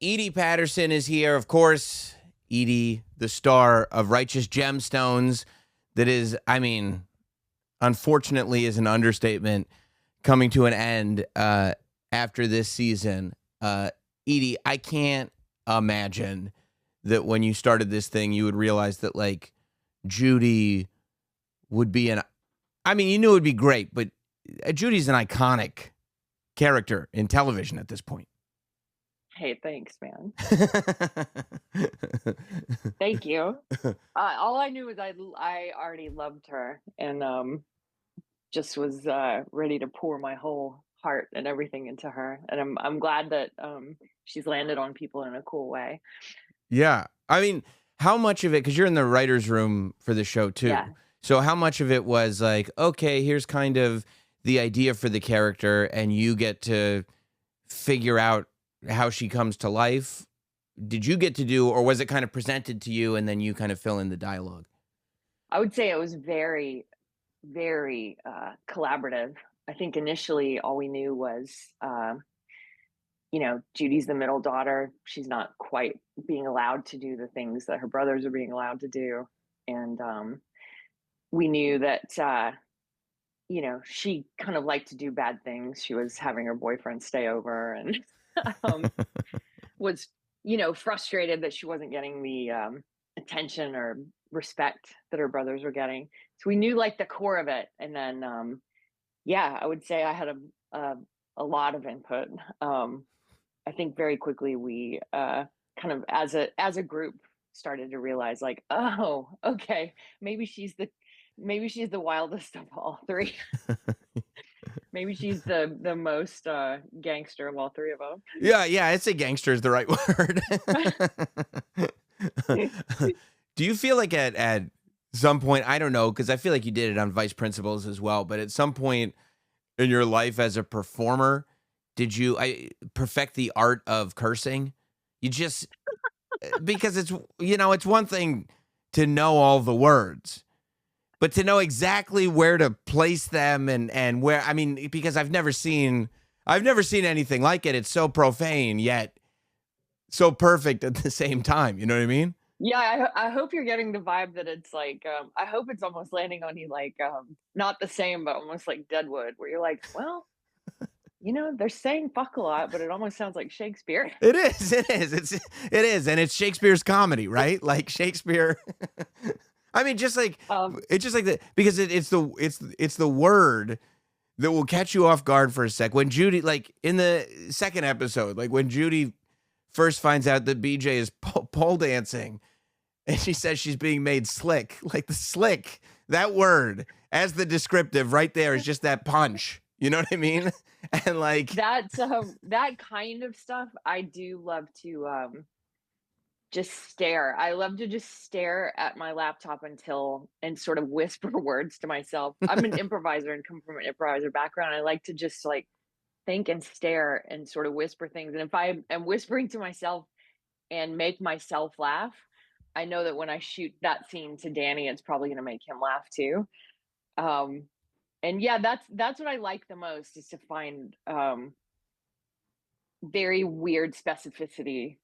Edi Patterson is here, of course. Edi, the star of Righteous Gemstones, that is, I mean, unfortunately is an understatement, coming to an end after this season. Edi, I can't imagine that when you started this thing, you would realize that, like, Judy would be I mean, you knew it would be great, but Judy's an iconic character in television at this point. Hey, thanks, man. Thank you. All I knew was I already loved her and just was ready to pour my whole heart and everything into her. And I'm glad that she's landed on people in a cool way. Yeah. I mean, how much of it, because you're in the writer's room for the show too. Yeah. So how much of it was like, okay, here's kind of the idea for the character, and you get to figure out how she comes to life? Did you get to do, or was it kind of presented to you and then you kind of fill in the dialogue? I would say it was very, very collaborative. I think initially all we knew was, Judy's the middle daughter. She's not quite being allowed to do the things that her brothers are being allowed to do. And we knew that, she kind of liked to do bad things. She was having her boyfriend stay over and was, frustrated that she wasn't getting the attention or respect that her brothers were getting. So we knew like the core of it. And then, I would say I had a lot of input. I think very quickly we kind of as a group started to realize like, oh, okay, maybe she's the wildest of all three. Maybe she's the most gangster of all three of them. Yeah, I'd say gangster is the right word. Do you feel like at some point, I don't know, because I feel like you did it on Vice Principals as well, but at some point in your life as a performer, did you perfect the art of cursing? You just, because it's one thing to know all the words, but to know exactly where to place them and where, I mean, because I've never seen anything like it. It's so profane yet so perfect at the same time. You know what I mean? Yeah, I hope you're getting the vibe that it's like, I hope it's almost landing on you like, not the same, but almost like Deadwood, where you're like, well, they're saying fuck a lot, but it almost sounds like Shakespeare. It is. It is, and it's Shakespeare's comedy, right? Like Shakespeare. I mean, just like it's just like that, because it's the word that will catch you off guard for a sec. When Judy, like in the second episode, like when Judy first finds out that BJ is pole dancing, and she says she's being made slick, like the slick, that word as the descriptive right there is just that punch. You know what I mean? And like that kind of stuff, I do love to just stare. I love to just stare at my laptop and sort of whisper words to myself. I'm an improviser and come from an improviser background. I like to just like think and stare and sort of whisper things. And if I am whispering to myself and make myself laugh, I know that when I shoot that scene to Danny, it's probably going to make him laugh too. And yeah, that's what I like the most, is to find very weird specificity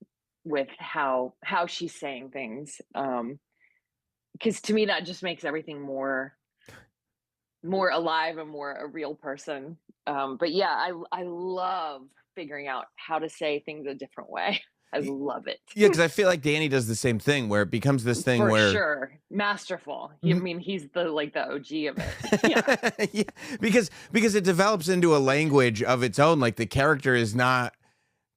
with how she's saying things. Because to me, that just makes everything more alive and more a real person. But yeah, I love figuring out how to say things a different way. I love it. Yeah, because I feel like Danny does the same thing, where it becomes this thing For where sure. Masterful. I mean, he's the OG of it. Yeah. yeah, because it develops into a language of its own. Like the character is not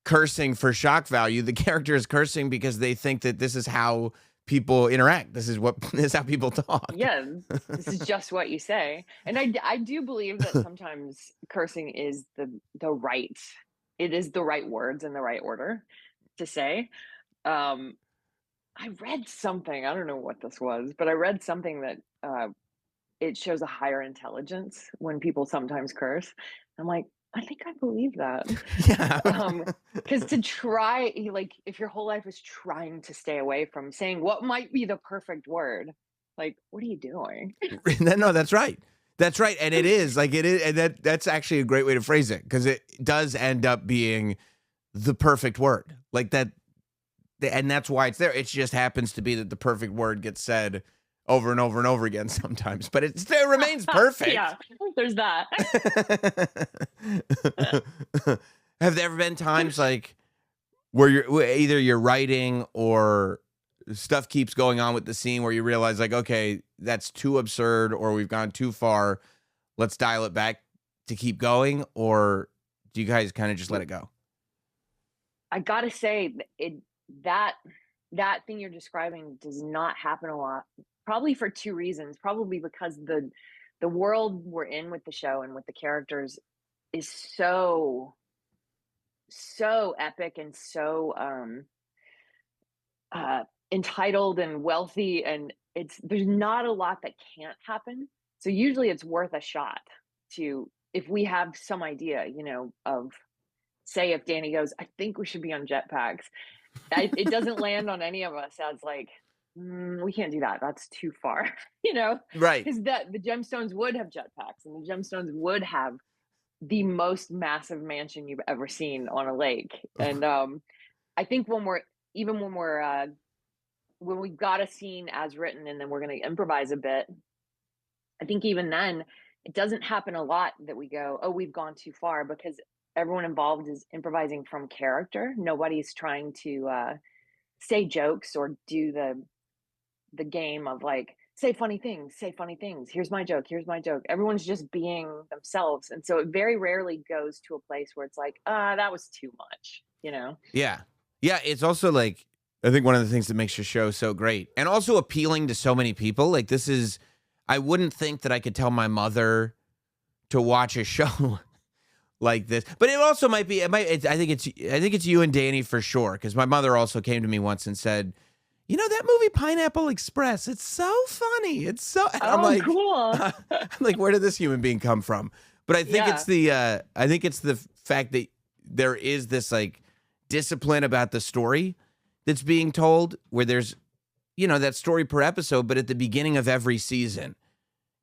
cursing for shock value. The character is cursing because they think that this is how people interact. This is how people talk. Yeah, this is just what you say. And I do believe that sometimes cursing is the right, it is the right words in the right order to say. I read something, I don't know what this was, but I read something that it shows a higher intelligence when people sometimes curse. I'm like, I think I believe that. Yeah. Because to try, like, if your whole life is trying to stay away from saying what might be the perfect word, like, what are you doing? No, that's right. That's right. And it is, and that's actually a great way to phrase it, because it does end up being the perfect word. Like that, and that's why it's there. It just happens to be that the perfect word gets said over and over and over again sometimes, but it still remains perfect. Yeah, there's that. Have there ever been times like where you're writing or stuff keeps going on with the scene where you realize like, okay, that's too absurd or we've gone too far. Let's dial it back to keep going, or do you guys kind of just let it go? I gotta say, that that thing you're describing does not happen a lot. Probably for two reasons. Probably because the world we're in with the show and with the characters is so epic and so uh entitled and wealthy, and there's not a lot that can't happen. So usually it's worth a shot to, if we have some idea, of, say, if Danny goes, I think we should be on jetpacks. It doesn't land on any of us as like, we can't do that. That's too far, Right. because the gemstones would have jetpacks, and the gemstones would have the most massive mansion you've ever seen on a lake. And I think when we've got a scene as written and then we're going to improvise a bit, I think even then it doesn't happen a lot that we go, oh, we've gone too far, because everyone involved is improvising from character. Nobody's trying to say jokes or do the game of like, say funny things, say funny things. Here's my joke. Here's my joke. Everyone's just being themselves. And so it very rarely goes to a place where it's like, that was too much. Yeah. Yeah. It's also like, I think one of the things that makes your show so great and also appealing to so many people. Like, I wouldn't think that I could tell my mother to watch a show like this, but it also might be, I think it's you and Danny for sure. Cause my mother also came to me once and said, that movie Pineapple Express, it's so funny. It's so, and I'm like, cool. I'm like, where did this human being come from? But I think it's the fact that there is this like discipline about the story that's being told, where there's, that story per episode, but at the beginning of every season,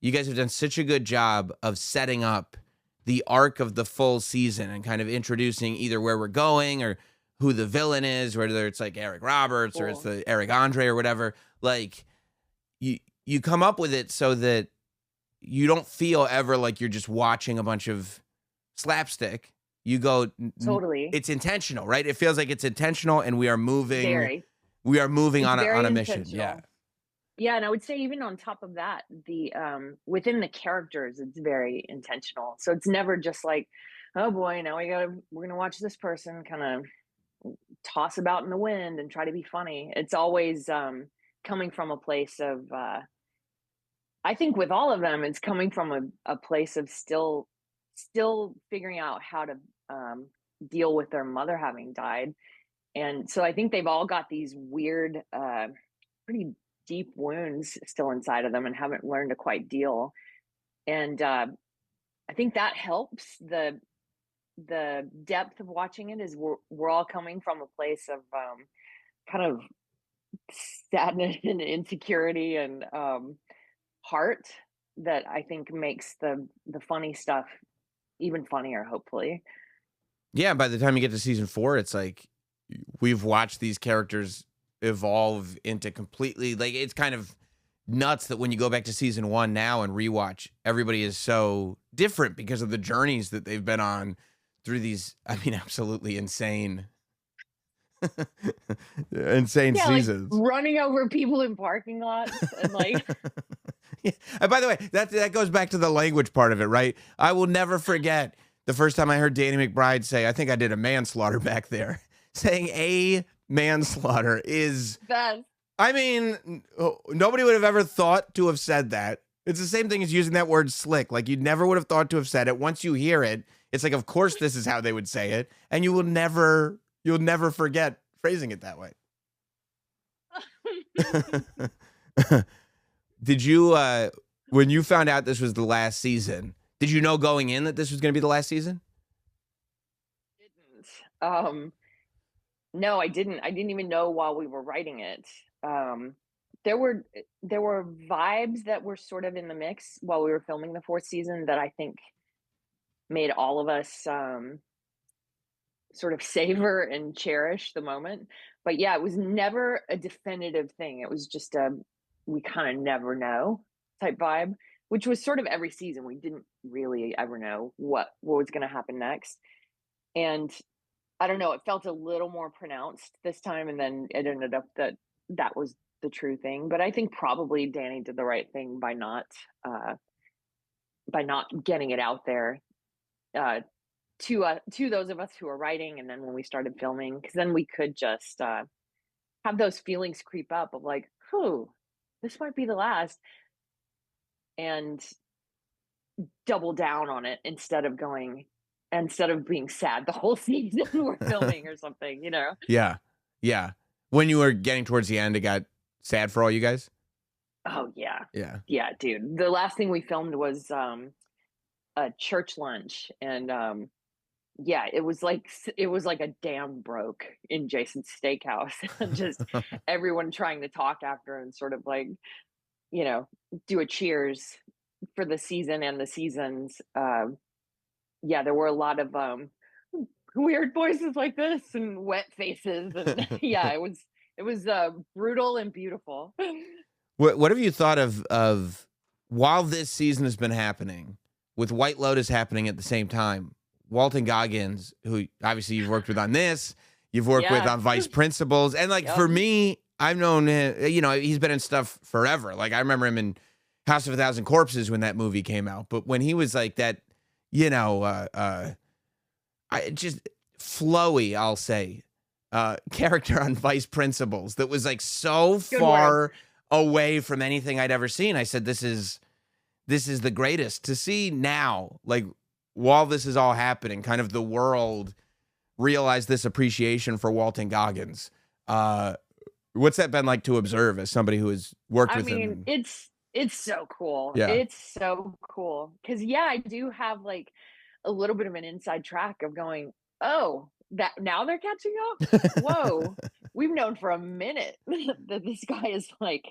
you guys have done such a good job of setting up the arc of the full season and kind of introducing either where we're going or who the villain is, whether it's like Eric Roberts or it's the Eric Andre or whatever. Like you come up with it so that you don't feel ever like you're just watching a bunch of slapstick. You go, Totally. it's intentional, right? It feels like it's intentional, and we are moving. Very. We are moving It's on very a mission. intentional. Yeah. Yeah, and I would say even on top of that, the within the characters, it's very intentional. So it's never just like, oh boy, now we're gonna watch this person kind of toss about in the wind and try to be funny. It's always coming from a place of I think with all of them, it's coming from a place of still figuring out how to deal with their mother having died. And so I think they've all got these weird, pretty deep wounds still inside of them and haven't learned to quite deal. And I think that helps the depth of watching it, is we're all coming from a place of kind of sadness and insecurity and heart, that I think makes the funny stuff even funnier, hopefully. Yeah. By the time you get to season 4, it's like we've watched these characters evolve into completely, like, it's kind of nuts that when you go back to season 1 now and rewatch, everybody is so different because of the journeys that they've been on through these, I mean, absolutely insane seasons. Like running over people in parking lots and like Yeah. And by the way, that goes back to the language part of it, right? I will never forget the first time I heard Danny McBride say, I think I did a manslaughter back there. Saying a manslaughter is, best. I mean, nobody would have ever thought to have said that. It's the same thing as using that word slick. Like, you never would have thought to have said it. Once you hear it, it's like, of course this is how they would say it. And you'll never forget phrasing it that way. Did you, when you found out this was the last season, did you know going in that this was going to be the last season? Didn't. No, I didn't. I didn't even know while we were writing it. There were vibes that were sort of in the mix while we were filming the fourth season that I think made all of us sort of savor and cherish the moment. But yeah, it was never a definitive thing. It was just a we kind of never know type vibe, which was sort of every season. We didn't really ever know what was going to happen next. And I don't know, it felt a little more pronounced this time, and then it ended up that that was the true thing. But I think probably Danny did the right thing by not getting it out there uh, to those of us who were writing, and then when we started filming, because then we could just have those feelings creep up of like, "Whew, this might be the last," and double down on it instead of being sad the whole season we're filming or something, you know? Yeah. Yeah. When you were getting towards the end, it got sad for all you guys? Oh yeah. Yeah. Yeah, dude. The last thing we filmed was a church lunch, and yeah, it was like a dam broke in Jason's steakhouse. And just everyone trying to talk after and sort of like, you know, do a cheers for the season and the seasons. Yeah, there were a lot of weird voices like this and wet faces, and yeah, it was brutal and beautiful. What have you thought of while this season has been happening, with White Lotus happening at the same time? Walton Goggins, who obviously you've worked with on this, you've worked with Yeah. on Vice Principals, and like Yep. for me, I've known him. You know, he's been in stuff forever. Like I remember him in House of a Thousand Corpses when that movie came out. But when he was like that, you know, I just flowy, I'll say, character on Vice Principals that was like so Good word. far away from anything I'd ever seen. I said, this is the greatest to see now. Like while this is all happening, kind of the world realize this appreciation for Walton Goggins. What's that been like to observe as somebody who has worked I with mean, him? it's so cool. Yeah. It's so cool. Cause yeah, I do have like a little bit of an inside track of going, oh, that now they're catching up. Whoa, we've known for a minute that this guy is like,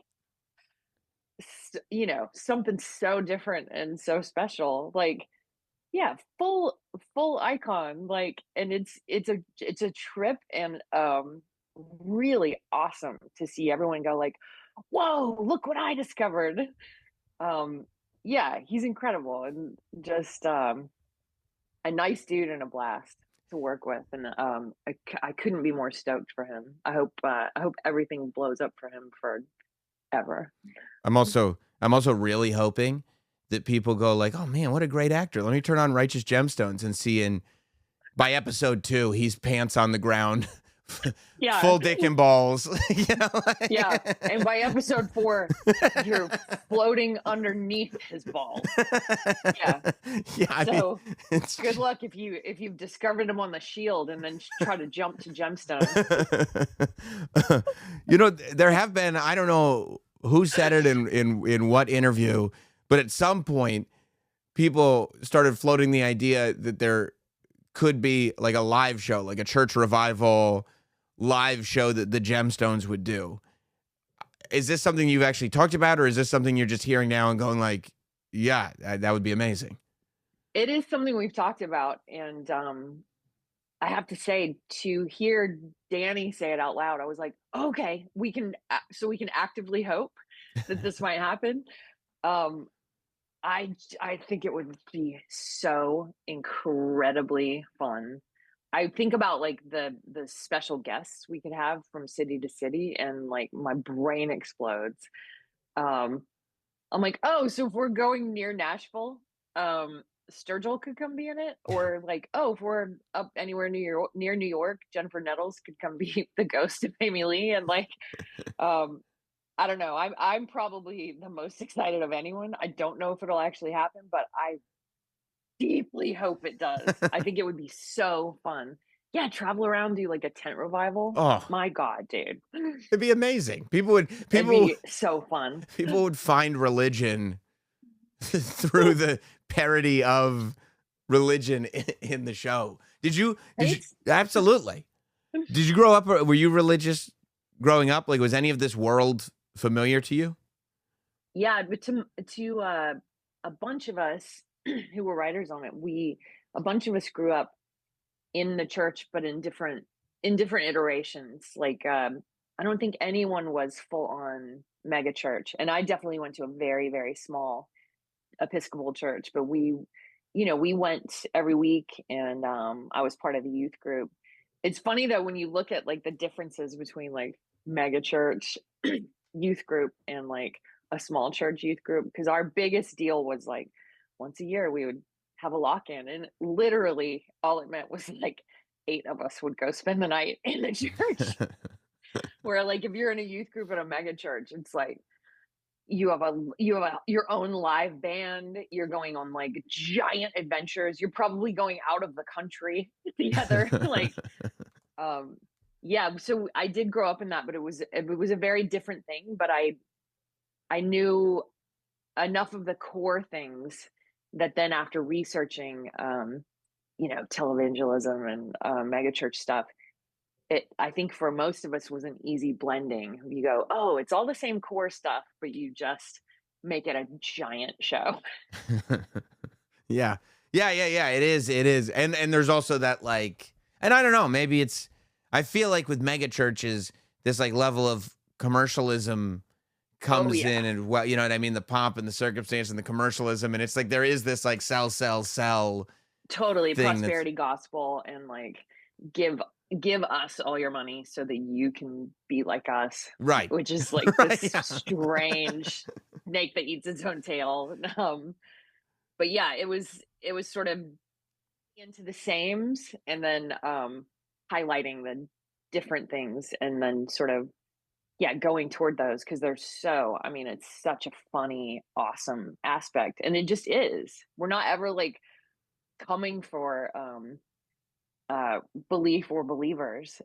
you know, something so different and so special. Like, yeah, full icon. Like, and it's a trip, and really awesome to see everyone go like, whoa, look what I discovered. Um, yeah, he's incredible and just a nice dude and a blast to work with, and I couldn't be more stoked for him. I hope everything blows up for him forever. I'm also really hoping that people go like, "Oh man, what a great actor. Let me turn on Righteous Gemstones and see in by episode 2 he's pants on the ground, Yeah, full dick and balls." You know? yeah. And by episode 4, you're floating underneath his balls. Yeah. Yeah, I mean, So it's good luck if you've discovered him on the shield and then try to jump to gemstones. you know, there have been, I don't know who said it in what interview, but at some point people started floating the idea that there could be like a live show, like a church revival live show that the Gemstones would do. Is this something you've actually talked about, or is this something you're just hearing now and going like, yeah, that would be amazing? It is something we've talked about, and I have to say, to hear Danny say it out loud, I was like, okay, we can actively hope that this might happen. Um, I think it would be so incredibly fun. I think about like the special guests we could have from city to city, and like my brain explodes. Um, I'm like, oh, so if we're going near Nashville, Sturgill could come be in it, or like, oh, if we're up anywhere near New York, Jennifer Nettles could come be the ghost of Amy Lee, and like, um, I don't know. I'm probably the most excited of anyone. I don't know if it'll actually happen, but I deeply hope it does. I think it would be so fun. Yeah, travel around, do like a tent revival. Oh, My God, dude. it'd be amazing. People would It'd people be so fun. people would find religion through the parody of religion in the show. Did you Right? absolutely. Did you grow up, or were you religious growing up? Like was any of this world familiar to you? Yeah, but to a bunch of us who were writers on it, a bunch of us grew up in the church, but in different iterations. Like, I don't think anyone was full on mega church, and I definitely went to a very, very small Episcopal church, but we went every week, and I was part of the youth group. It's funny though when you look at like the differences between like mega church youth group and like a small church youth group, because our biggest deal was like once a year we would have a lock-in, and literally all it meant was like 8 of us would go spend the night in the church. Where like if you're in a youth group at a mega church, it's like your own live band, you're going on like giant adventures, you're probably going out of the country together. Like, yeah, so I did grow up in that, but it was a very different thing. But I knew enough of the core things that then after researching televangelism and megachurch stuff, I think for most of us was an easy blending. You go, oh, it's all the same core stuff, but you just make it a giant show. Yeah. Yeah. It is. It is. And there's also that like, and I don't know, maybe I feel like with mega churches, this like level of commercialism comes in, and well, you know what I mean? The pomp and the circumstance and the commercialism. And it's like, there is this like sell Totally thing prosperity gospel, and like give us all your money so that you can be like us, right. which is like Right, this yeah. strange snake that eats its own tail. But yeah, it was sort of into the sames, and then highlighting the different things, and then sort of going toward those, because they're so, I mean, it's such a funny, awesome aspect, and it just is. We're not ever like coming for belief or believers.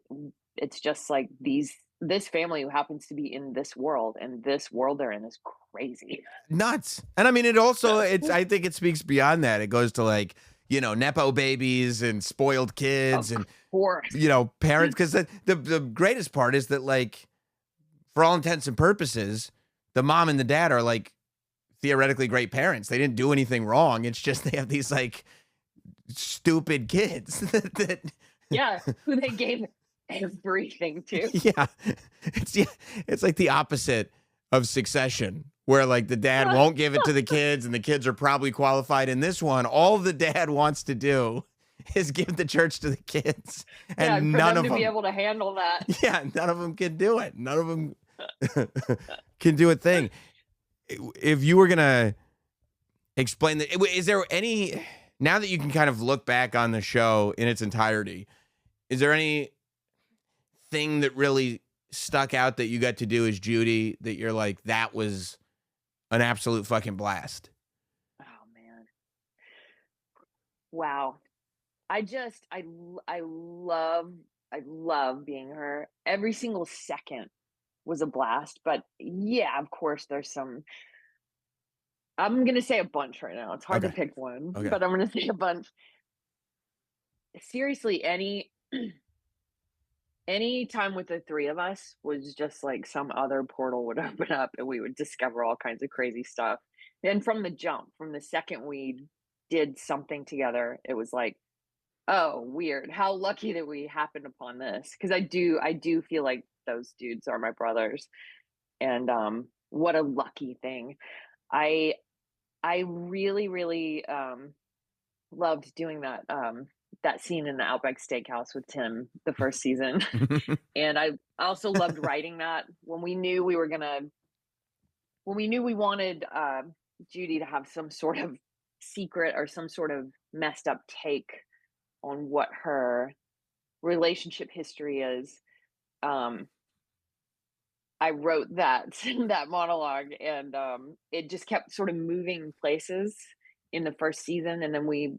It's just like this family who happens to be in this world, and this world they're in is crazy. Nuts. And I mean, it also, I think it speaks beyond that. It goes to like, Nepo babies and spoiled Of kids and, course. parents. Cause the greatest part is that like, for all intents and purposes, the mom and the dad are like theoretically great parents. They didn't do anything wrong. It's just, they have these like stupid kids that Yeah, who they gave everything to. yeah. It's like the opposite of Succession, where like the dad won't give it to the kids and the kids are probably qualified. In this one, all the dad wants to do is give the church to the kids, and For none them of to them be able to handle that. yeah, none of them can do it. None of them can do a thing. If you were gonna explain that, is there any, now that you can kind of look back on the show in its entirety, is there any thing that really stuck out that you got to do as Judy that you're like, that was an absolute fucking blast? Oh man. Wow. I love being her. Every single second was a blast, but yeah, of course there's some, I'm going to say a bunch right now. It's hard to Okay. pick one, Okay. but I'm going to say a bunch. Seriously, any time with the three of us was just like some other portal would open up, and we would discover all kinds of crazy stuff. And from the jump, from the second we did something together, it was like, oh, weird. How lucky that we happened upon this. Because I do feel like those dudes are my brothers. And what a lucky thing. I I really, really loved doing that scene in the Outback Steakhouse with Tim the first season. And I also loved writing that when we knew we wanted Judy to have some sort of secret or some sort of messed up take on what her relationship history is. Um, I wrote that that monologue, and it just kept sort of moving places in the first season, and then we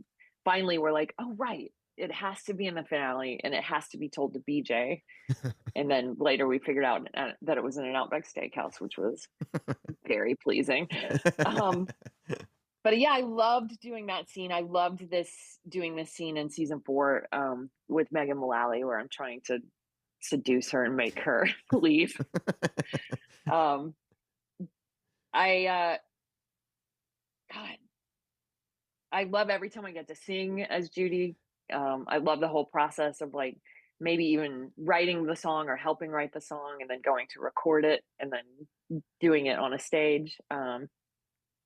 finally were like, "Oh, right, it has to be in the finale, and it has to be told to BJ." And then later we figured out that it was in an Outback Steakhouse, which was very pleasing. Um, but yeah, I loved doing that scene. I loved doing this scene in season 4 with Megan Mullally, where I'm trying to seduce her and make her leave. Um, I God, I love every time I get to sing as Judy. I love the whole process of like maybe even writing the song or helping write the song and then going to record it and then doing it on a stage.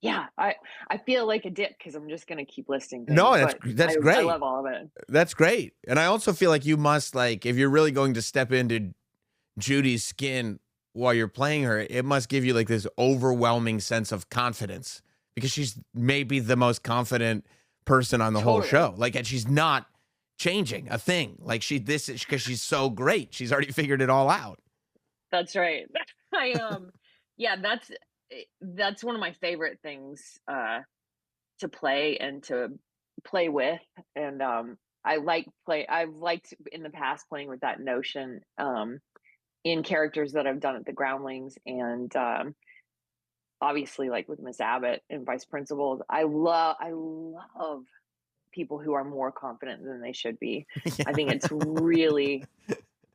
Yeah, I feel like a dick because I'm just gonna keep listing things, No, but that's I great. love all of it. That's great. And I also feel like you must, like, if you're really going to step into Judy's skin while you're playing her, it must give you like this overwhelming sense of confidence because she's maybe the most confident person on the whole Totally. show. Like, and she's not changing a thing. Like, this is because she's so great. She's already figured it all out. That's right. I yeah, that's one of my favorite things to play and to play with. And I've liked in the past playing with that notion in characters that I've done at the Groundlings and obviously like with Miss Abbott and Vice Principals. I love people who are more confident than they should be. I think it's really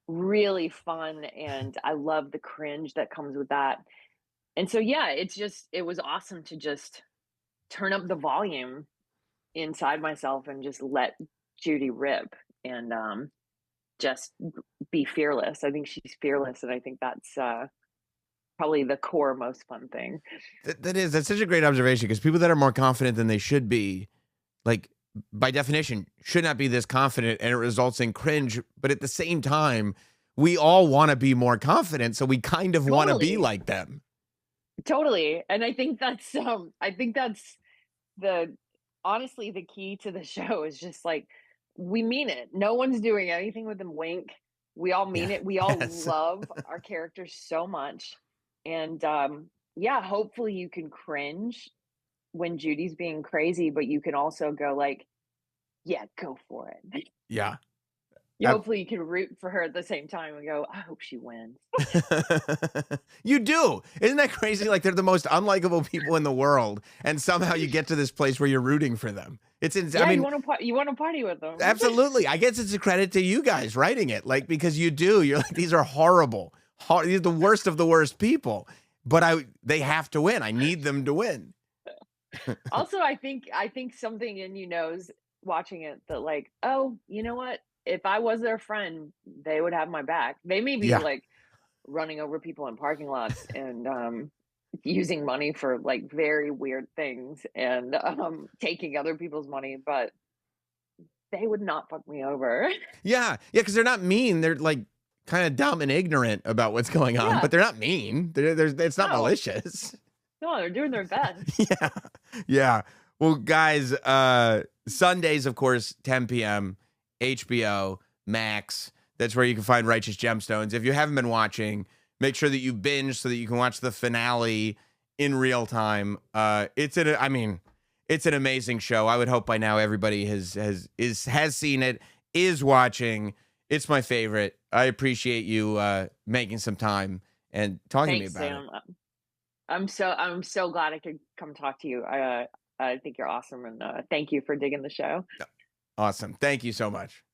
really fun and I love the cringe that comes with that. And so yeah, it was awesome to just turn up the volume inside myself and just let Judy rip and just be fearless. I think she's fearless and I think that's probably the core most fun thing. That's such a great observation because people that are more confident than they should be, like, by definition, should not be this confident and it results in cringe. But at the same time, we all want to be more confident. So we kind of want to be Totally. like them. Totally. And I think that's the honestly the key to the show is just like we mean it. No one's doing anything with them wink. We all Yeah. mean it. We all Yes. love our characters so much. And yeah, hopefully you can cringe when Judy's being crazy, but you can also go like, yeah, go for it. Yeah. Hopefully you can root for her at the same time and go, I hope she wins. You do. Isn't that crazy? Like they're the most unlikable people in the world, and somehow you get to this place where you're rooting for them. I Yeah, mean, you want to party with them. absolutely. I guess it's a credit to you guys writing it, like because you do. You're like these are horrible. These are the worst of the worst people, but they have to win. I need them to win. Also, I think something in you knows watching it that like, oh, you know what? If I was their friend, they would have my back. They may be Yeah. like running over people in parking lots and using money for like very weird things and taking other people's money, but they would not fuck me over. Yeah. Yeah. Because they're not mean. They're like kind of dumb and ignorant about what's going on, Yeah, but they're not mean. It's not no, malicious. no, they're doing their best. Yeah. Yeah. Well, guys, Sundays, of course, 10 p.m., HBO, Max. That's where you can find Righteous Gemstones. If you haven't been watching, make sure that you binge so that you can watch the finale in real time. I mean, it's an amazing show. I would hope by now everybody has seen it, is watching. It's my favorite. I appreciate you making some time and talking to me Thanks, about it. Sam. I'm so glad I could come talk to you. I think you're awesome and thank you for digging the show. Awesome. Thank you so much.